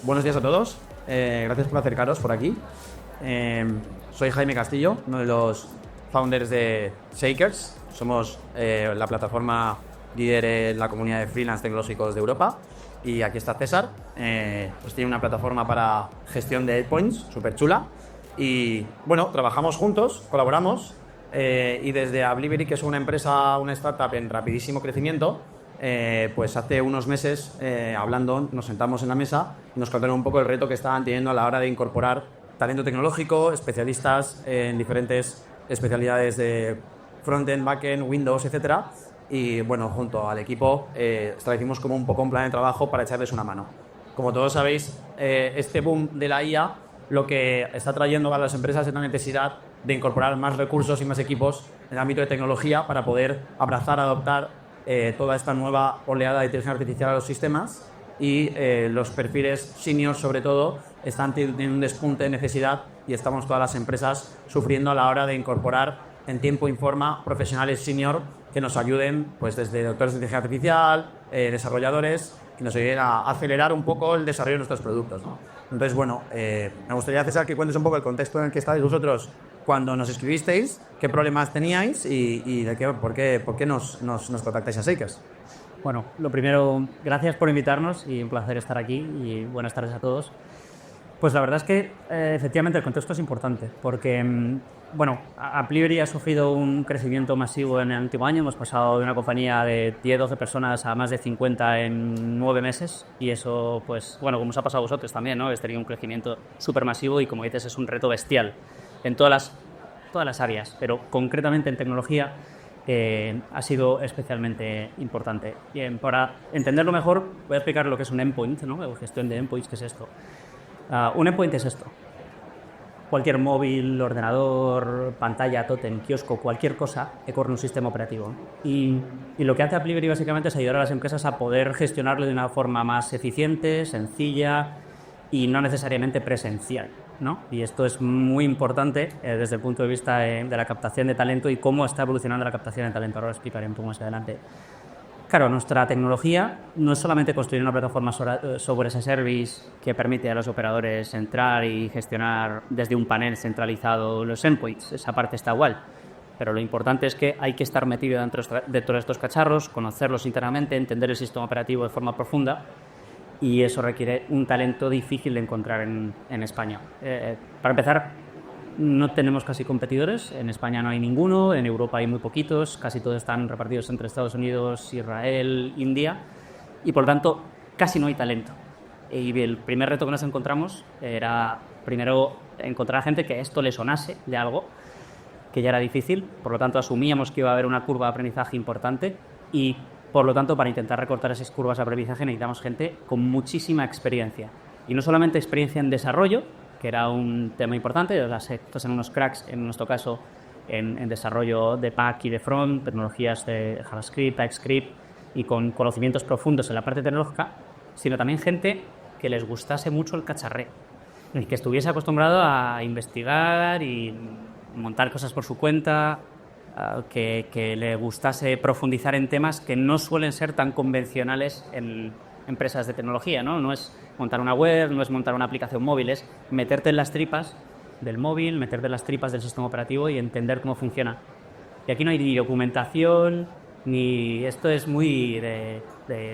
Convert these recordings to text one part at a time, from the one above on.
Buenos días a todos. Gracias por acercaros por aquí. Soy Jaime Castillo, uno de los founders de Shakers. Somos la plataforma líder en la comunidad de freelance tecnológicos de Europa. Y aquí está César. Pues tiene una plataforma para gestión de endpoints súper chula. Y bueno, trabajamos juntos, colaboramos. Y desde Ablivery, que es una empresa, una startup en rapidísimo crecimiento, pues hace unos meses, hablando, nos sentamos en la mesa y nos contaron un poco el reto que estaban teniendo a la hora de incorporar talento tecnológico, especialistas en diferentes especialidades de frontend, backend, Windows, etcétera. Y bueno, junto al equipo establecimos como un poco un plan de trabajo para echarles una mano. Como todos sabéis, este boom de la IA lo que está trayendo a las empresas es la necesidad de incorporar más recursos y más equipos en el ámbito de tecnología para poder abrazar, adoptar toda esta nueva oleada de inteligencia artificial a los sistemas, y los perfiles senior, sobre todo, están teniendo un despunte de necesidad y estamos todas las empresas sufriendo a la hora de incorporar en tiempo y forma profesionales senior que nos ayuden, pues desde doctores de inteligencia artificial, desarrolladores, que nos ayuden a acelerar un poco el desarrollo de nuestros productos, ¿no? Entonces, bueno, me gustaría, César, que cuentes un poco el contexto en el que estáis vosotros cuando nos escribisteis, qué problemas teníais y por qué nos contactáis a Shakers. Bueno, lo primero, gracias por invitarnos y un placer estar aquí y buenas tardes a todos. Pues la verdad es que efectivamente el contexto es importante porque, bueno, Ablivery ha sufrido un crecimiento masivo en el último año. Hemos pasado de una compañía de 10-12 personas a más de 50 en 9 meses y eso, pues, bueno, como os ha pasado a vosotros también, ¿no? Habéis tenido un crecimiento súper masivo y, como dices, es un reto bestial en todas las áreas, pero concretamente en tecnología ha sido especialmente importante. Bien, para entenderlo mejor, voy a explicar lo que es un endpoint, ¿no? Gestión de endpoints, ¿qué es esto? Un endpoint es esto. Cualquier móvil, ordenador, pantalla, tótem, kiosco, cualquier cosa que corre un sistema operativo. Y lo que hace Ablivery básicamente es ayudar a las empresas a poder gestionarlo de una forma más eficiente, sencilla y no necesariamente presencial, ¿no? Y esto es muy importante desde el punto de vista de la captación de talento y cómo está evolucionando la captación de talento. Ahora lo explicaré un poco más adelante. Claro, nuestra tecnología no es solamente construir una plataforma software as a service que permite a los operadores entrar y gestionar desde un panel centralizado los endpoints. Esa parte está igual. Pero lo importante es que hay que estar metido dentro de estos cacharros, conocerlos internamente, entender el sistema operativo de forma profunda, y eso requiere un talento difícil de encontrar en España. Para empezar, no tenemos casi competidores. En España no hay ninguno, en Europa hay muy poquitos, casi todos están repartidos entre Estados Unidos, Israel, India, y por lo tanto casi no hay talento. Y el primer reto que nos encontramos era primero encontrar a gente que esto le sonase de algo, que ya era difícil, por lo tanto asumíamos que iba a haber una curva de aprendizaje importante y por lo tanto para intentar recortar esas curvas de aprendizaje necesitamos gente con muchísima experiencia, y no solamente experiencia en desarrollo, que era un tema importante. Estos son unos cracks, en nuestro caso, en desarrollo de back y de front, tecnologías de JavaScript, TypeScript y con conocimientos profundos en la parte tecnológica, sino también gente que les gustase mucho el cacharreo, el que estuviese acostumbrado a investigar y montar cosas por su cuenta, que le gustase profundizar en temas que no suelen ser tan convencionales en empresas de tecnología, ¿no? No es montar una web, no es montar una aplicación móvil, es meterte en las tripas del móvil, meterte en las tripas del sistema operativo y entender cómo funciona. Y aquí no hay ni documentación, ni esto es muy de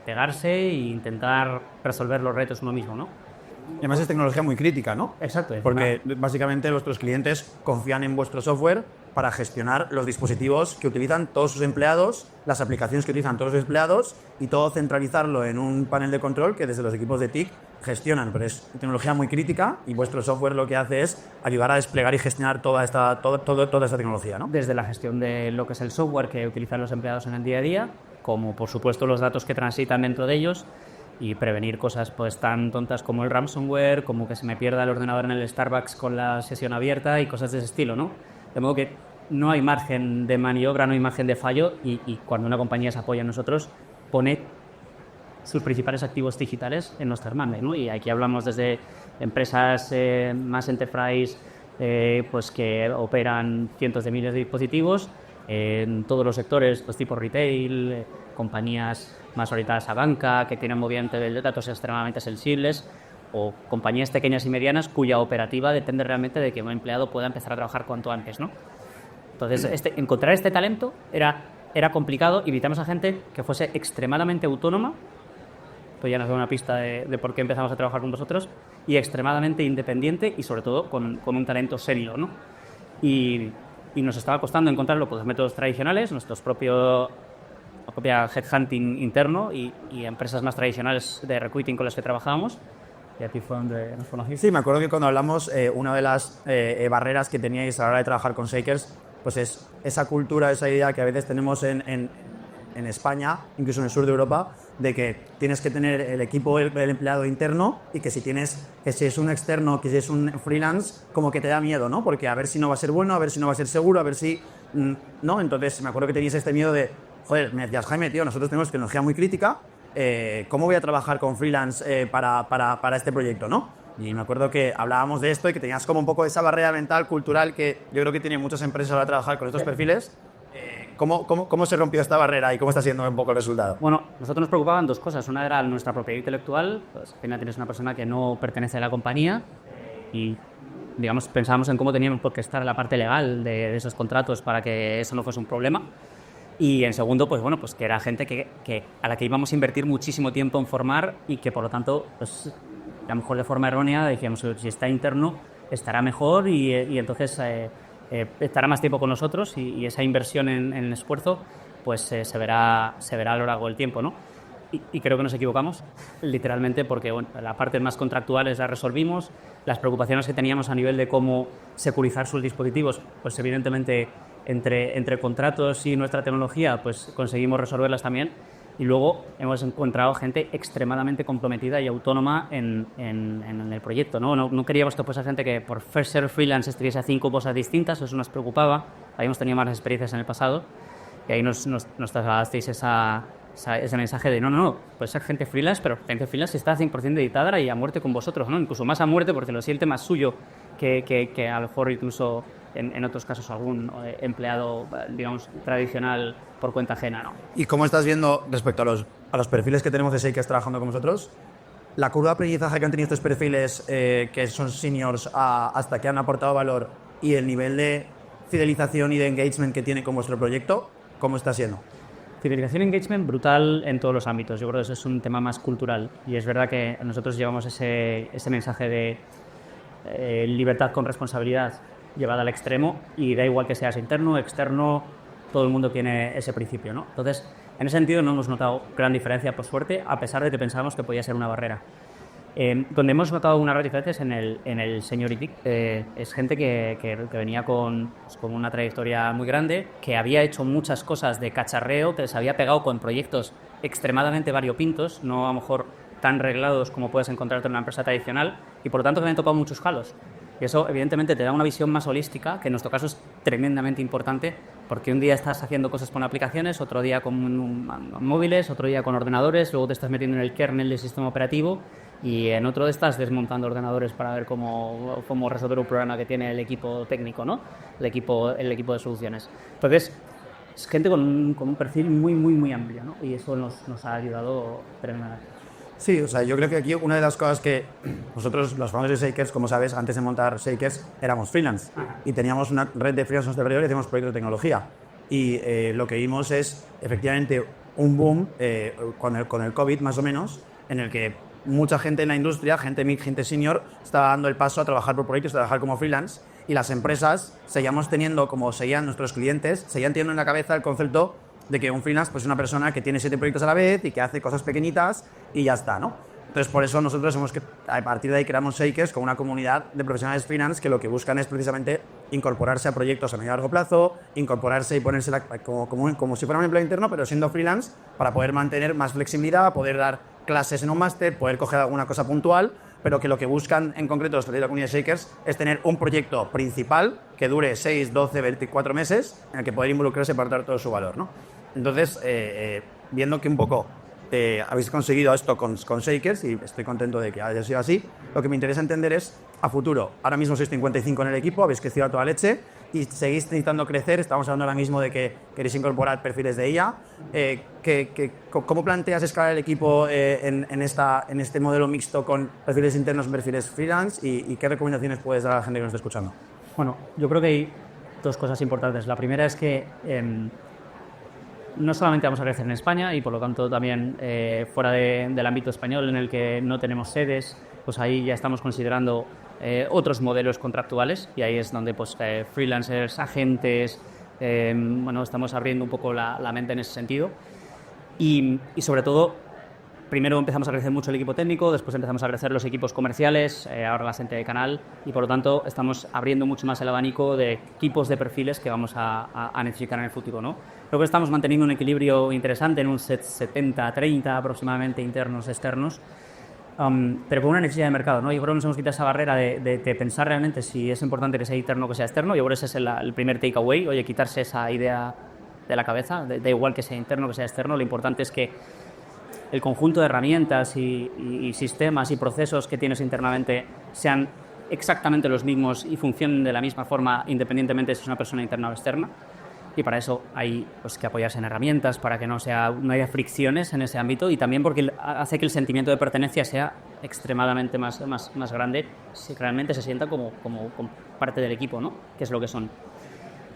pegarse e intentar resolver los retos uno mismo, ¿no? Y además es tecnología muy crítica, ¿no? Exacto. Porque básicamente vuestros clientes confían en vuestro software para gestionar los dispositivos que utilizan todos sus empleados, las aplicaciones que utilizan todos los empleados, y todo centralizarlo en un panel de control que desde los equipos de TIC gestionan. Pero es tecnología muy crítica y vuestro software lo que hace es ayudar a desplegar y gestionar toda esta tecnología, ¿no? Desde la gestión de lo que es el software que utilizan los empleados en el día a día, como por supuesto los datos que transitan dentro de ellos, y prevenir cosas pues tan tontas como el ransomware, como que se me pierda el ordenador en el Starbucks con la sesión abierta y cosas de ese estilo, ¿no? De modo que no hay margen de maniobra, no hay margen de fallo, y cuando una compañía se apoya en nosotros, pone sus principales activos digitales en nuestra hermana, ¿no? Y aquí hablamos desde empresas más enterprise, pues que operan cientos de miles de dispositivos en todos los sectores, pues tipo retail, compañías más orientadas a banca, que tienen movimientos de datos extremadamente sensibles, o compañías pequeñas y medianas cuya operativa depende realmente de que un empleado pueda empezar a trabajar cuanto antes, ¿no? Entonces, encontrar este talento era complicado. Invitamos a gente que fuese extremadamente autónoma, pues ya nos da una pista de por qué empezamos a trabajar con vosotros, y extremadamente independiente y sobre todo con un talento senior, ¿no? Y nos estaba costando encontrarlo por los métodos tradicionales, la propia headhunting interno y empresas más tradicionales de recruiting con las que trabajábamos. Y aquí fue donde nos conocimos. Sí, me acuerdo que cuando hablamos, una de las barreras que teníais a la hora de trabajar con Shakers, pues es esa cultura, esa idea que a veces tenemos en España, incluso en el sur de Europa, de que tienes que tener el equipo, el empleado interno, y que si es un externo, que si es un freelance, como que te da miedo, ¿no? Porque a ver si no va a ser bueno, a ver si no va a ser seguro, a ver si... ¿no? Entonces me acuerdo que teníais este miedo de, joder, me decías, Jaime, tío, nosotros tenemos tecnología muy crítica, ¿cómo voy a trabajar con freelance para este proyecto, no? Y me acuerdo que hablábamos de esto y que tenías como un poco esa barrera mental, cultural, que yo creo que tienen muchas empresas ahora a trabajar con estos perfiles. ¿Cómo se rompió esta barrera y cómo está siendo un poco el resultado? Bueno, nosotros nos preocupaban dos cosas. Una era nuestra propiedad intelectual. Pues al final tienes una persona que no pertenece a la compañía y, digamos, pensábamos en cómo teníamos que estar en la parte legal de esos contratos para que eso no fuese un problema. Y en segundo, pues bueno, pues que era gente a la que íbamos a invertir muchísimo tiempo en formar y que, por lo tanto, pues a lo mejor de forma errónea decíamos, si está interno estará mejor y entonces estará más tiempo con nosotros y esa inversión en esfuerzo pues se verá a lo largo del tiempo, ¿no? Y creo que nos equivocamos, literalmente, porque bueno, la parte más contractuales la resolvimos, las preocupaciones que teníamos a nivel de cómo securizar sus dispositivos, pues evidentemente entre contratos y nuestra tecnología pues conseguimos resolverlas también. Y luego hemos encontrado gente extremadamente comprometida y autónoma en el proyecto, ¿no? No queríamos que fuese gente que por ser freelance estuviese a 5 cosas distintas, eso nos preocupaba. Habíamos tenido malas experiencias en el pasado y ahí nos trasladasteis ese mensaje de no, puede ser gente freelance, pero gente freelance está 100% editada y a muerte con vosotros, ¿no? Incluso más a muerte porque lo siente más suyo que a lo mejor incluso en otros casos algún empleado, digamos, tradicional por cuenta ajena, ¿no? ¿Y cómo estás viendo respecto a los perfiles que tenemos de Shakers trabajando con vosotros? La curva de aprendizaje que han tenido estos perfiles que son seniors hasta que han aportado valor y el nivel de fidelización y de engagement que tiene con vuestro proyecto, ¿cómo está siendo? Fidelización y engagement brutal en todos los ámbitos. Yo creo que eso es un tema más cultural y es verdad que nosotros llevamos ese mensaje de libertad con responsabilidad llevada al extremo y da igual que seas interno, externo, todo el mundo tiene ese principio, ¿no? Entonces, en ese sentido no hemos notado gran diferencia, por suerte, a pesar de que pensábamos que podía ser una barrera. Donde hemos notado una gran diferencia es en el seniority. Es gente que venía con una trayectoria muy grande, que había hecho muchas cosas de cacharreo, que les había pegado con proyectos extremadamente variopintos, no a lo mejor tan reglados como puedes encontrarte en una empresa tradicional, y por lo tanto que habían tocado muchos palos. Y eso, evidentemente, te da una visión más holística, que en nuestro caso es tremendamente importante, porque un día estás haciendo cosas con aplicaciones, otro día con móviles, otro día con ordenadores, luego te estás metiendo en el kernel del sistema operativo y en otro estás desmontando ordenadores para ver cómo resolver un problema que tiene el equipo técnico, ¿no? El equipo de soluciones. Entonces, es gente con un perfil muy, muy, muy amplio, ¿no? Y eso nos ha ayudado tremendamente. Sí, o sea, yo creo que aquí una de las cosas que nosotros, los founders de Shakers, como sabes, antes de montar Shakers, éramos freelance y teníamos una red de freelance alrededor y hacíamos proyectos de tecnología. Y lo que vimos es, efectivamente, un boom con el COVID, más o menos, en el que mucha gente en la industria, gente mid, gente senior, estaba dando el paso a trabajar por proyectos, a trabajar como freelance, y las empresas seguíamos teniendo, como seguían nuestros clientes, seguían teniendo en la cabeza el concepto de que un freelance pues, es una persona que tiene 7 proyectos a la vez y que hace cosas pequeñitas y ya está, ¿no? Entonces, por eso nosotros a partir de ahí creamos Shakers como una comunidad de profesionales freelance que lo que buscan es precisamente incorporarse a proyectos a medio y largo plazo, incorporarse y ponerse como si fuera un empleo interno, pero siendo freelance, para poder mantener más flexibilidad, poder dar clases en un máster, poder coger alguna cosa puntual, pero que lo que buscan en concreto los de la comunidad de Shakers es tener un proyecto principal que dure 6, 12, 24 meses en el que poder involucrarse para dar todo su valor, ¿no? Entonces, viendo que un poco habéis conseguido esto con Shakers y estoy contento de que haya sido así, lo que me interesa entender es, a futuro, ahora mismo sois 55 en el equipo, habéis crecido a toda leche, y seguís necesitando crecer. Estamos hablando ahora mismo de que queréis incorporar perfiles de IA. ¿Cómo planteas escalar el equipo en este modelo mixto con perfiles internos y perfiles freelance? ¿Y qué recomendaciones puedes dar a la gente que nos está escuchando? Bueno, yo creo que hay dos cosas importantes. La primera es que no solamente vamos a crecer en España y por lo tanto también fuera del ámbito español en el que no tenemos sedes, pues ahí ya estamos considerando otros modelos contractuales y ahí es donde pues, freelancers, agentes, estamos abriendo un poco la mente en ese sentido y sobre todo primero empezamos a crecer mucho el equipo técnico, después empezamos a crecer los equipos comerciales, ahora la gente de canal y por lo tanto estamos abriendo mucho más el abanico de tipos de perfiles que vamos a necesitar en el futuro, ¿no? Creo que estamos manteniendo un equilibrio interesante en un set 70-30 aproximadamente internos, externos, pero con una necesidad de mercado, ¿no? Yo creo que nos hemos quitado esa barrera de pensar realmente si es importante que sea interno o que sea externo. Yo creo que ese es el primer takeaway, oye, quitarse esa idea de la cabeza, da igual que sea interno o que sea externo, lo importante es que el conjunto de herramientas y sistemas y procesos que tienes internamente sean exactamente los mismos y funcionen de la misma forma independientemente si es una persona interna o externa. Y para eso hay pues, que apoyarse en herramientas para que no haya fricciones en ese ámbito y también porque hace que el sentimiento de pertenencia sea extremadamente más grande si realmente se sienta como parte del equipo, ¿no? Que es lo que son.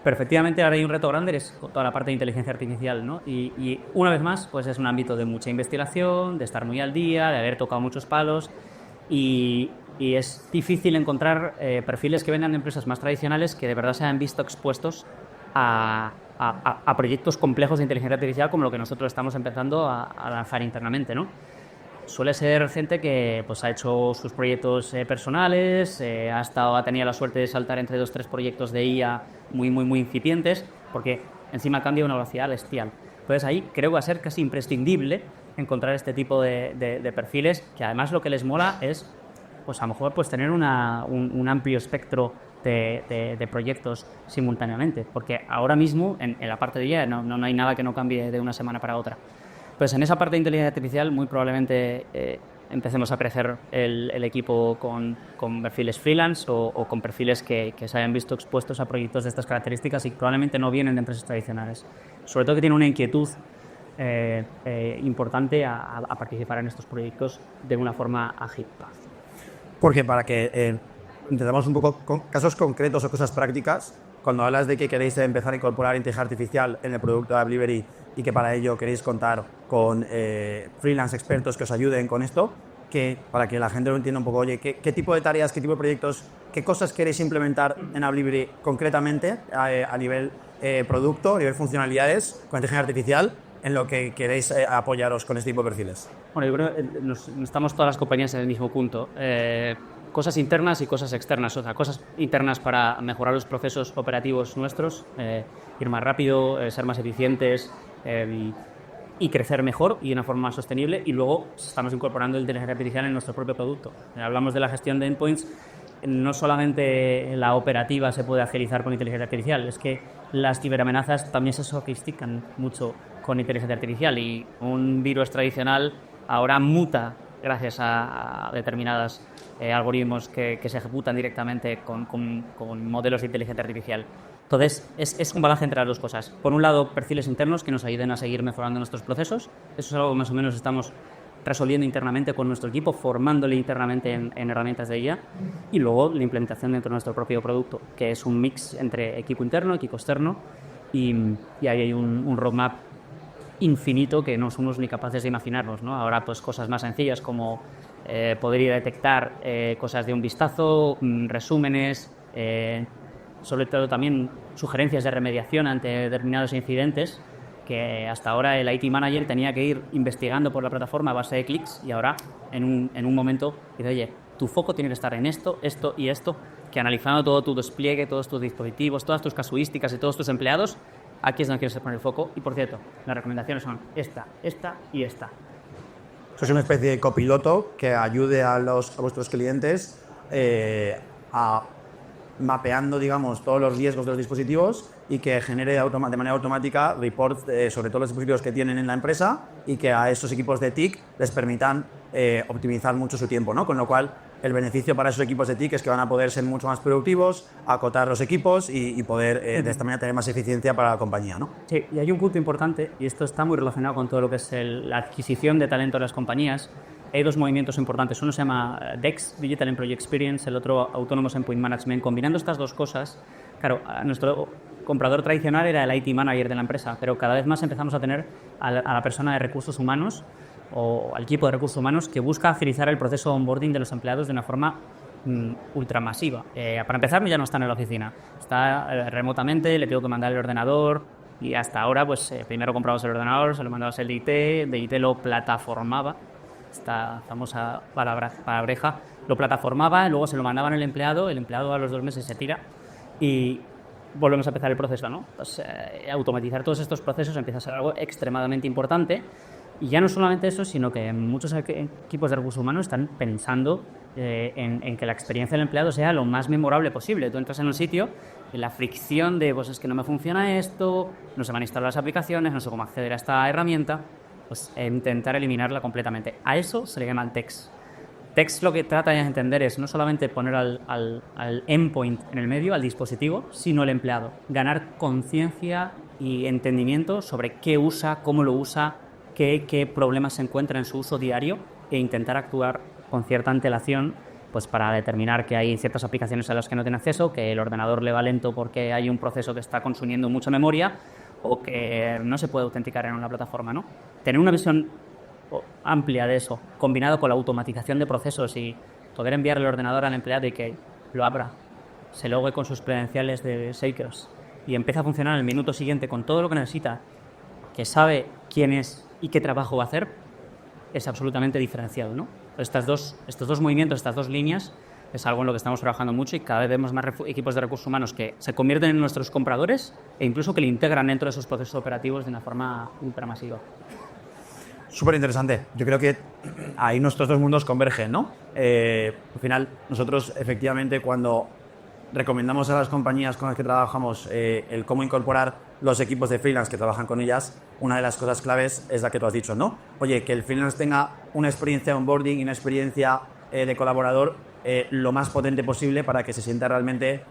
Pero efectivamente ahora hay un reto grande, es toda la parte de inteligencia artificial, ¿no? Y una vez más, pues es un ámbito de mucha investigación, de estar muy al día, de haber tocado muchos palos y es difícil encontrar perfiles que vengan de empresas más tradicionales que de verdad se hayan visto expuestos a proyectos complejos de inteligencia artificial como lo que nosotros estamos empezando a lanzar internamente, ¿no? Suele ser gente que pues, ha hecho sus proyectos personales, ha tenido la suerte de saltar entre 2 o 3 proyectos de IA muy incipientes, porque encima cambia a una velocidad bestial. Entonces ahí creo que va a ser casi imprescindible encontrar este tipo de perfiles, que además lo que les mola es pues, a lo mejor pues, tener un amplio espectro de proyectos simultáneamente, porque ahora mismo en la parte de IA no hay nada que no cambie de una semana para otra. Pues en esa parte de inteligencia artificial muy probablemente empecemos a crecer el equipo con perfiles freelance o con perfiles que se hayan visto expuestos a proyectos de estas características y probablemente no vienen de empresas tradicionales. Sobre todo que tienen una inquietud importante a participar en estos proyectos de una forma ágil. Porque para que entendamos un poco con casos concretos o cosas prácticas, cuando hablas de que queréis empezar a incorporar inteligencia artificial en el producto de AppLivery y que para ello queréis contar con freelance expertos que os ayuden con esto, que para que la gente lo entienda un poco, oye, ¿qué tipo de tareas, qué tipo de proyectos, qué cosas queréis implementar en AppLivery concretamente a nivel producto, a nivel funcionalidades con inteligencia artificial, en lo que queréis apoyaros con este tipo de perfiles? Bueno, yo creo que estamos todas las compañías en el mismo punto. Cosas internas y cosas externas. O sea, cosas internas para mejorar los procesos operativos nuestros, ir más rápido, ser más eficientes y crecer mejor y de una forma más sostenible. Y luego estamos incorporando inteligencia artificial en nuestro propio producto. Hablamos de la gestión de endpoints. No solamente la operativa se puede agilizar con inteligencia artificial, es que las ciberamenazas también se sofistican mucho con inteligencia artificial y un virus tradicional ahora muta gracias a determinados algoritmos que se ejecutan directamente con modelos de inteligencia artificial. Entonces, es un balance entre las dos cosas. Por un lado, perfiles internos que nos ayuden a seguir mejorando nuestros procesos. Eso es algo que más o menos estamos resolviendo internamente con nuestro equipo, formándole internamente en herramientas de IA. Y luego, la implementación dentro de nuestro propio producto, que es un mix entre equipo interno, equipo externo. Y ahí hay un roadmap infinito que no somos ni capaces de imaginarnos, ¿no? Ahora, pues cosas más sencillas como poder ir a detectar cosas de un vistazo, resúmenes, sobre todo también sugerencias de remediación ante determinados incidentes que hasta ahora el IT Manager tenía que ir investigando por la plataforma a base de clics y ahora en un momento dice, oye, tu foco tiene que estar en esto, esto y esto, que analizando todo tu despliegue, todos tus dispositivos, todas tus casuísticas y todos tus empleados, aquí es donde quieres poner el foco. Y por cierto, las recomendaciones son esta y esta. Eso es una especie de copiloto que ayude a vuestros clientes a mapeando, digamos, todos los riesgos de los dispositivos y que genere de manera automática reports sobre todos los dispositivos que tienen en la empresa y que a esos equipos de TIC les permitan optimizar mucho su tiempo, ¿no? Con lo cual, el beneficio para esos equipos de TIC es que van a poder ser mucho más productivos, acotar los equipos y poder de esta manera tener más eficiencia para la compañía, ¿no? Sí, y hay un punto importante, y esto está muy relacionado con todo lo que es la adquisición de talento de las compañías. Hay dos movimientos importantes. Uno se llama DEX, Digital Employee Experience, el otro Autonomous Endpoint Management. Combinando estas dos cosas, claro, nuestro comprador tradicional era el IT manager de la empresa, pero cada vez más empezamos a tener a la persona de recursos humanos o al equipo de recursos humanos que busca agilizar el proceso de onboarding de los empleados de una forma ultramasiva. Para empezar, ya no están en la oficina, está remotamente, le tengo que mandar el ordenador y hasta ahora, pues primero comprabas el ordenador, se lo mandabas el de IT lo plataformaba, esta famosa palabreja, lo plataformaba, luego se lo mandaban al empleado a los 2 meses se tira y volvemos a empezar el proceso, ¿no? Pues, automatizar todos estos procesos empieza a ser algo extremadamente importante. Y ya no solamente eso, sino que muchos equipos de recursos humanos están pensando en que la experiencia del empleado sea lo más memorable posible. Tú entras en un sitio y la fricción de, pues es que no me funciona esto, no se van a instalar las aplicaciones, no sé cómo acceder a esta herramienta, pues intentar eliminarla completamente. A eso se le llama el TEX. TEX lo que trata de entender es no solamente poner al endpoint en el medio, al dispositivo, sino el empleado. Ganar conciencia y entendimiento sobre qué usa, cómo lo usa, qué problemas se encuentran en su uso diario e intentar actuar con cierta antelación pues para determinar que hay ciertas aplicaciones a las que no tiene acceso, que el ordenador le va lento porque hay un proceso que está consumiendo mucha memoria o que no se puede autenticar en una plataforma, ¿no? Tener una visión amplia de eso, combinado con la automatización de procesos y poder enviar el ordenador al empleado y que lo abra, se logue con sus credenciales de Shakers y empiece a funcionar el minuto siguiente con todo lo que necesita, que sabe quién es y qué trabajo va a hacer, es absolutamente diferenciado, ¿no? Estos dos movimientos, estas dos líneas, es algo en lo que estamos trabajando mucho y cada vez vemos más equipos de recursos humanos que se convierten en nuestros compradores e incluso que le integran dentro de esos procesos operativos de una forma ultramasiva. Súper interesante. Yo creo que ahí nuestros dos mundos convergen, ¿no? Al final, nosotros efectivamente cuando recomendamos a las compañías con las que trabajamos el cómo incorporar los equipos de freelance que trabajan con ellas, una de las cosas claves es la que tú has dicho, ¿no? Oye, que el freelance tenga una experiencia de onboarding y una experiencia de colaborador lo más potente posible para que se sienta realmente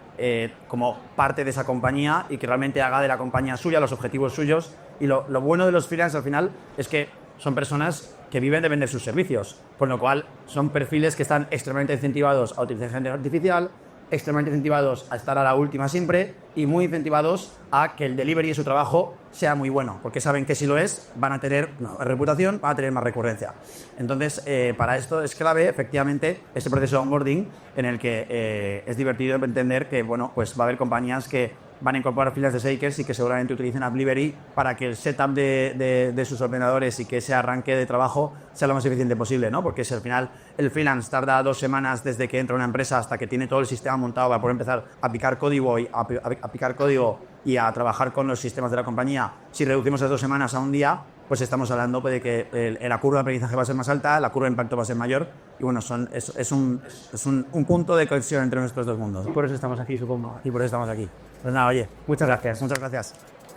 como parte de esa compañía y que realmente haga de la compañía suya los objetivos suyos. Y lo bueno de los freelance al final es que son personas que viven de vender sus servicios, con lo cual son perfiles que están extremadamente incentivados a utilizar inteligencia artificial, extremadamente incentivados a estar a la última siempre y muy incentivados a que el delivery de su trabajo sea muy bueno, porque saben que si lo es, van a tener una reputación, van a tener más recurrencia. Entonces, para esto es clave, efectivamente, este proceso de onboarding en el que es divertido entender que, bueno, pues va a haber compañías que van a incorporar filas de Shakers y que seguramente utilicen AppLivery para que el setup de sus ordenadores y que ese arranque de trabajo sea lo más eficiente posible, ¿no? Porque si al final el freelance tarda 2 semanas desde que entra a una empresa hasta que tiene todo el sistema montado para poder empezar a picar código y a trabajar con los sistemas de la compañía, si reducimos esas 2 semanas a un día, pues estamos hablando de que la curva de aprendizaje va a ser más alta, la curva de impacto va a ser mayor y bueno, es un punto de conexión entre nuestros dos mundos. Por eso estamos aquí, supongo. Y por eso estamos aquí. Pues nada, oye, Muchas gracias. muchas gracias.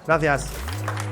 Gracias.